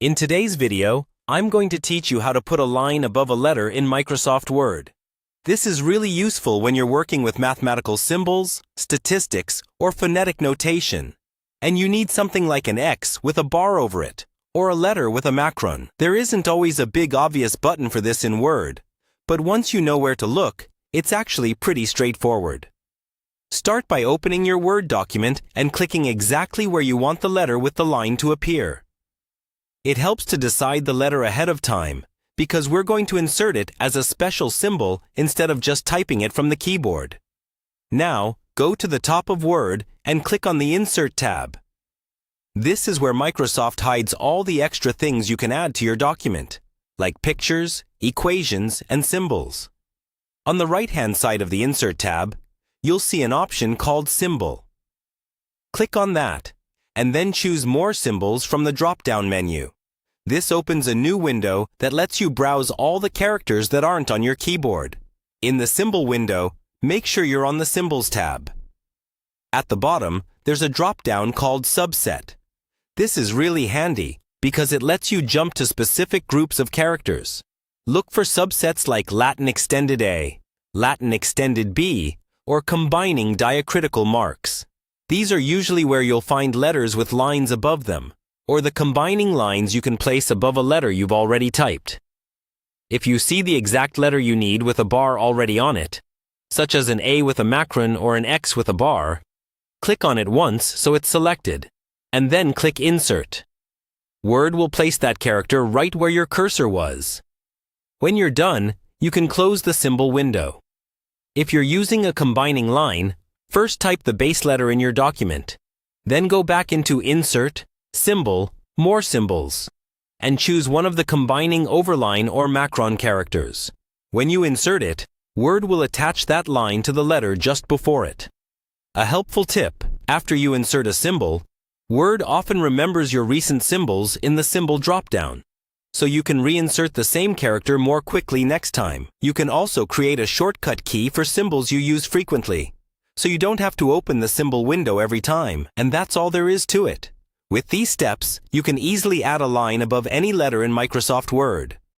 In today's video, I'm going to teach you how to put a line above a letter in Microsoft Word. This is really useful when you're working with mathematical symbols, statistics, or phonetic notation, and you need something like an X with a bar over it, or a letter with a macron. There isn't always a big obvious button for this in Word, but once you know where to look, it's actually pretty straightforward. Start by opening your Word document and clicking exactly where you want the letter with the line to appear. It helps to decide the letter ahead of time, because we're going to insert it as a special symbol instead of just typing it from the keyboard. Now, go to the top of Word and click on the Insert tab. This is where Microsoft hides all the extra things you can add to your document, like pictures, equations, and symbols. On the right-hand side of the Insert tab, you'll see an option called Symbol. Click on that, and then choose More Symbols from the drop-down menu. This opens a new window that lets you browse all the characters that aren't on your keyboard. In the Symbol window, make sure you're on the Symbols tab. At the bottom, there's a drop-down called Subset. This is really handy because it lets you jump to specific groups of characters. Look for subsets like Latin Extended A, Latin Extended B, or combining diacritical marks. These are usually where you'll find letters with lines above them, or the combining lines you can place above a letter you've already typed. If you see the exact letter you need with a bar already on it, such as an A with a macron or an X with a bar, click on it once so it's selected, and then click Insert. Word will place that character right where your cursor was. When you're done, you can close the symbol window. If you're using a combining line, first type the base letter in your document, then go back into Insert, Symbol, More Symbols, and choose one of the combining overline or macron characters. When you insert it, Word will attach that line to the letter just before it. A helpful tip: after you insert a symbol, Word often remembers your recent symbols in the symbol dropdown, so you can reinsert the same character more quickly next time. You can also create a shortcut key for symbols you use frequently, so you don't have to open the symbol window every time, and that's all there is to it. With these steps, you can easily add a line above any letter in Microsoft Word.